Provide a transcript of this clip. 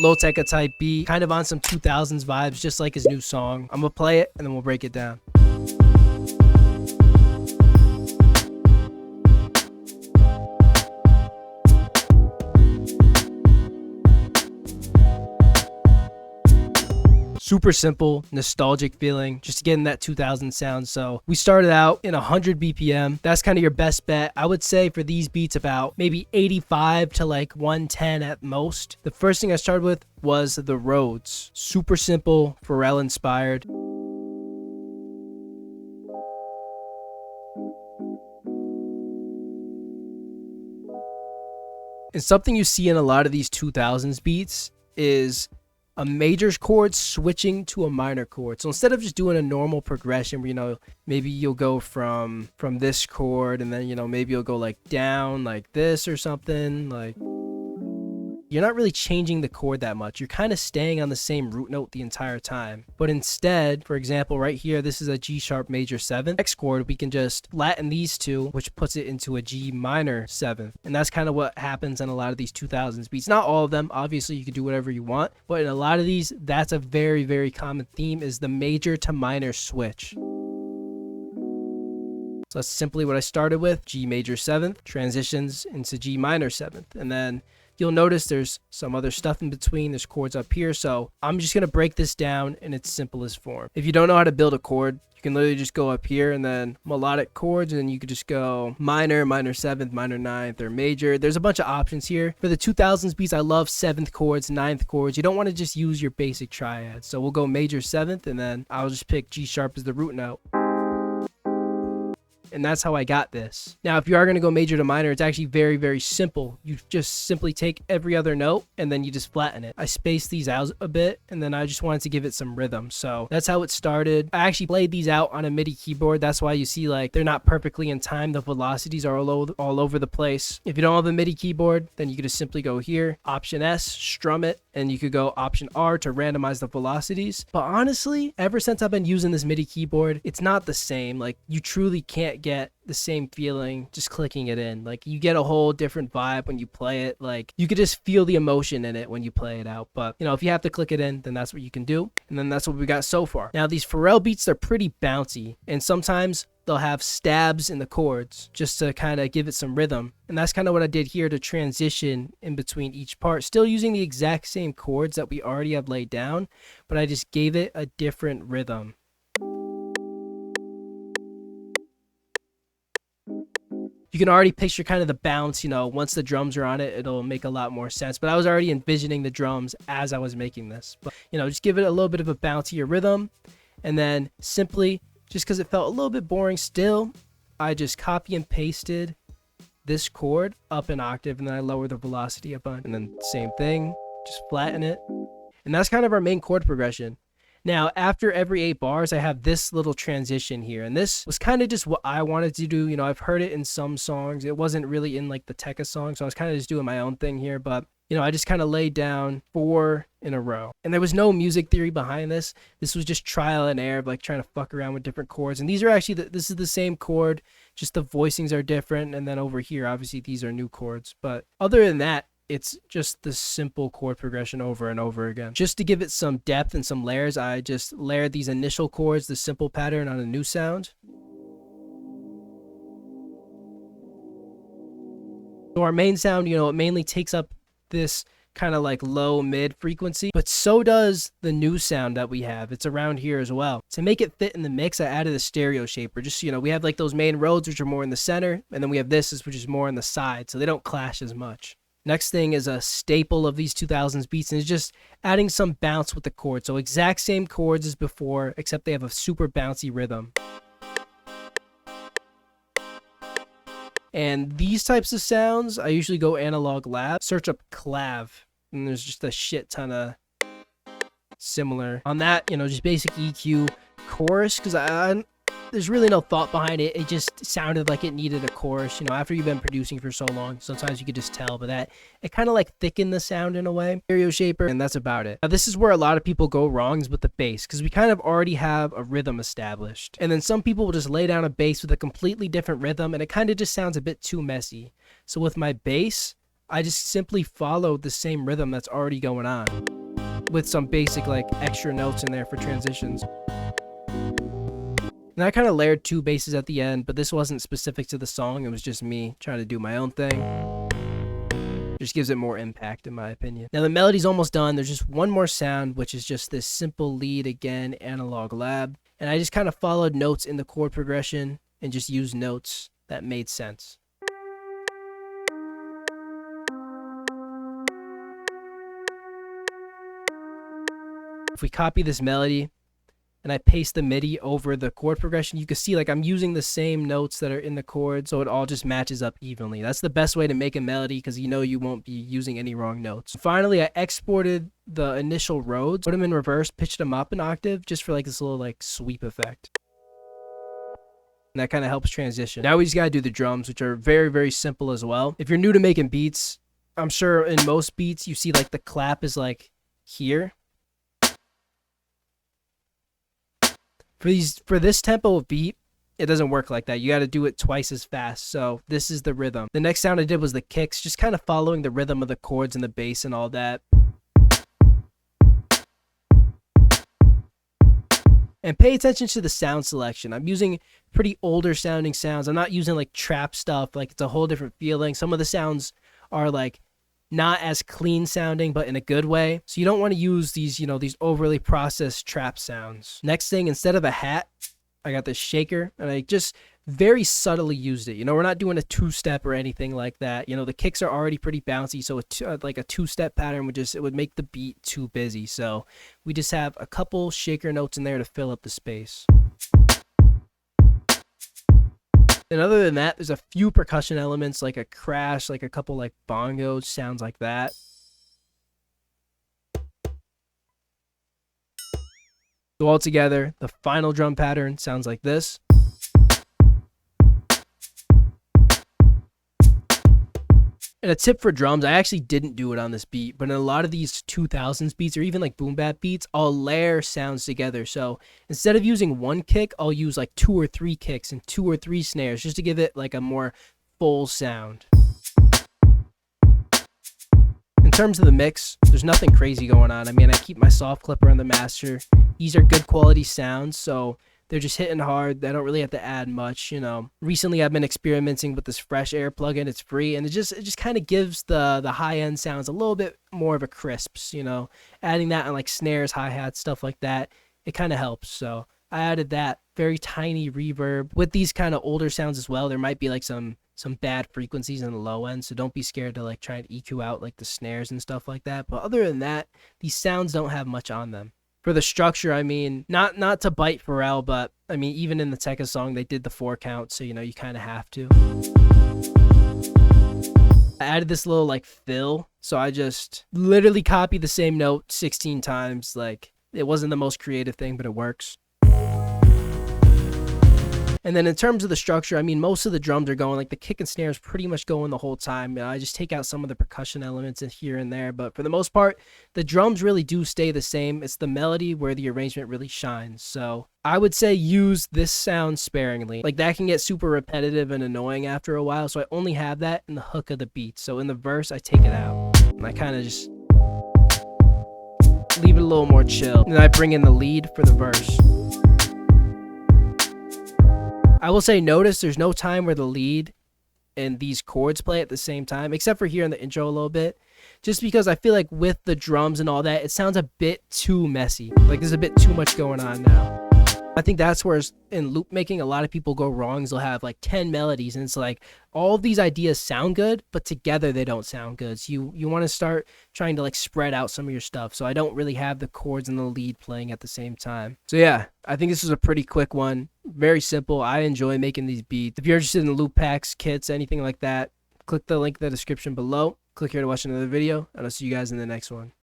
Lil Tecca type beat, kind of on some 2000s vibes, just like his new song. I'm gonna play it and then we'll break it down. Super simple, nostalgic feeling, just getting that 2000 sound. So we started out in 100 BPM. That's kind of your best bet. I would say for these beats about maybe 85 to like 110 at most. The first thing I started with was the Rhodes. Super simple, Pharrell inspired. And something you see in a lot of these 2000s beats is a major chord switching to a minor chord. So instead of just doing a normal progression where, maybe you'll go from this chord and then, maybe you'll go like down like this or something, like you're not really changing the chord that much. You're kind of staying on the same root note the entire time. But instead, for example, right here, this is a G sharp major 7th. Next chord, we can just flatten these two, which puts it into a G minor 7th. And that's kind of what happens in a lot of these 2000s beats. Not all of them. Obviously, you can do whatever you want. But in a lot of these, that's a very, very common theme, is the major to minor switch. So that's simply what I started with. G major 7th transitions into G minor 7th. And then you'll notice there's some other stuff in between. There's chords up here. So I'm just going to break this down in its simplest form. If you don't know how to build a chord, you can literally just go up here and then melodic chords, and then you could just go minor, minor 7th, minor 9th, or major. There's a bunch of options here. For the 2000s beats, I love 7th chords, 9th chords. You don't want to just use your basic triad. So we'll go major 7th, and then I'll just pick G sharp as the root note. And that's how I got this. Now, if you are going to go major to minor, it's actually very, very simple. You just simply take every other note and then you just flatten it. I spaced these out a bit and then I just wanted to give it some rhythm. So that's how it started. I actually played these out on a MIDI keyboard. That's why you see like they're not perfectly in time. The velocities are all over the place. If you don't have a MIDI keyboard, then you could just simply go here, Option S, strum it, and you could go Option R to randomize the velocities. But honestly, ever since I've been using this MIDI keyboard, it's not the same. Like, you truly can't get the same feeling just clicking it in. Like, you get a whole different vibe when you play it. Like, you could just feel the emotion in it when you play it out. But if you have to click it in, then that's what you can do. And then that's what we got so far. Now, these Pharrell beats, they're pretty bouncy, and sometimes they'll have stabs in the chords just to kind of give it some rhythm. And that's kind of what I did here to transition in between each part, still using the exact same chords that we already have laid down, but I just gave it a different rhythm. You can already picture kind of the bounce, once the drums are on it, it'll make a lot more sense. But I was already envisioning the drums as I was making this. But, just give it a little bit of a bouncier rhythm. And then simply, just because it felt a little bit boring still, I just copy and pasted this chord up an octave, and then I lower the velocity a bunch. And then same thing, just flatten it. And that's kind of our main chord progression. Now, after every 8 bars, I have this little transition here. And this was kind of just what I wanted to do. I've heard it in some songs. It wasn't really in like the Tecca song, so I was kind of just doing my own thing here. But, I just kind of laid down 4 in a row. And there was no music theory behind this. This was just trial and error of like trying to fuck around with different chords. And these are actually, this is the same chord, just the voicings are different. And then over here, obviously, these are new chords. But other than that, it's just the simple chord progression over and over again. Just to give it some depth and some layers, I just layered these initial chords, the simple pattern, on a new sound. So our main sound, it mainly takes up this kind of like low mid frequency, but so does the new sound that we have. It's around here as well. To make it fit in the mix, I added a stereo shaper. Just, we have like those main Rhodes, which are more in the center, and then we have this, which is more on the side, so they don't clash as much. Next thing is a staple of these 2000s beats, and it's just adding some bounce with the chords. So exact same chords as before, except they have a super bouncy rhythm. And these types of sounds, I usually go Analog Lab, search up clav, and there's just a shit ton of similar. On that, just basic EQ chorus, because there's really no thought behind it. It just sounded like it needed a chorus. After you've been producing for so long, sometimes you could just tell, but it kind of like thickened the sound in a way. Stereo shaper, and that's about it. Now, this is where a lot of people go wrong, is with the bass, because we kind of already have a rhythm established. And then some people will just lay down a bass with a completely different rhythm, and it kind of just sounds a bit too messy. So with my bass, I just simply followed the same rhythm that's already going on with some basic like extra notes in there for transitions. And I kind of layered 2 basses at the end, but this wasn't specific to the song. It was just me trying to do my own thing. Just gives it more impact, in my opinion. Now the melody's almost done. There's just one more sound, which is just this simple lead again, analog lab. And I just kind of followed notes in the chord progression and just used notes that made sense. If we copy this melody and I paste the MIDI over the chord progression, you can see like I'm using the same notes that are in the chord, so it all just matches up evenly. That's the best way to make a melody because you know you won't be using any wrong notes. Finally, I exported the initial Rhodes, put them in reverse, pitched them up an octave just for like this little like sweep effect. And that kind of helps transition. Now we just gotta do the drums, which are very, very simple as well. If you're new to making beats, I'm sure in most beats you see like the clap is like here. For this tempo of beat, it doesn't work like that. You got to do it twice as fast. So this is the rhythm. The next sound I did was the kicks, just kind of following the rhythm of the chords and the bass and all that. And pay attention to the sound selection. I'm using pretty older sounding sounds. I'm not using like trap stuff. Like it's a whole different feeling. Some of the sounds are like not as clean sounding, but in a good way. So you don't want to use these, you know, these overly processed trap sounds. Next thing, instead of a hat, I got this shaker and I just very subtly used it. You know, we're not doing a 2-step or anything like that. You know, the kicks are already pretty bouncy. So like a 2-step pattern it would make the beat too busy. So we just have a couple shaker notes in there to fill up the space. And other than that, there's a few percussion elements like a crash, like a couple like bongos, sounds like that. So all together, the final drum pattern sounds like this. And a tip for drums, I actually didn't do it on this beat, but in a lot of these 2000s beats or even like boom bap beats, I'll layer sounds together. So instead of using 1 kick, I'll use like 2 or 3 kicks and 2 or 3 snares just to give it like a more full sound. In terms of the mix, there's nothing crazy going on. I mean, I keep my soft clipper on the master. These are good quality sounds, so they're just hitting hard. I don't really have to add much, you know. Recently, I've been experimenting with this Fresh Air plugin. It's free, and it just kind of gives the high-end sounds a little bit more of a crisps, you know. Adding that on like snares, hi-hats, stuff like that, it kind of helps. So I added that very tiny reverb. With these kind of older sounds as well, there might be like some bad frequencies in the low end, so don't be scared to like try and EQ out like the snares and stuff like that. But other than that, these sounds don't have much on them. For the structure, I mean, not to bite Pharrell, but I mean, even in the Tecca song, they did the 4 count, so you know, you kind of have to. I added this little like fill, so I just literally copied the same note 16 times. Like, it wasn't the most creative thing, but it works. And then in terms of the structure, I mean, most of the drums are going, like the kick and snare is pretty much going the whole time. You know, I just take out some of the percussion elements in here and there, but for the most part, the drums really do stay the same. It's the melody where the arrangement really shines. So I would say use this sound sparingly. Like that can get super repetitive and annoying after a while, so I only have that in the hook of the beat. So in the verse, I take it out, and I kind of just leave it a little more chill. And then I bring in the lead for the verse. I will say, notice there's no time where the lead and these chords play at the same time, except for here in the intro a little bit, just because I feel like with the drums and all that, it sounds a bit too messy. Like there's a bit too much going on now. I think that's where in loop making, a lot of people go wrong. Is they'll have like 10 melodies and it's like all of these ideas sound good, but together they don't sound good. So you want to start trying to like spread out some of your stuff. So I don't really have the chords and the lead playing at the same time. So yeah, I think this is a pretty quick one. Very simple. I enjoy making these beats. If you're interested in loop packs, kits, anything like that, click the link in the description below. Click here to watch another video, and I'll see you guys in the next one.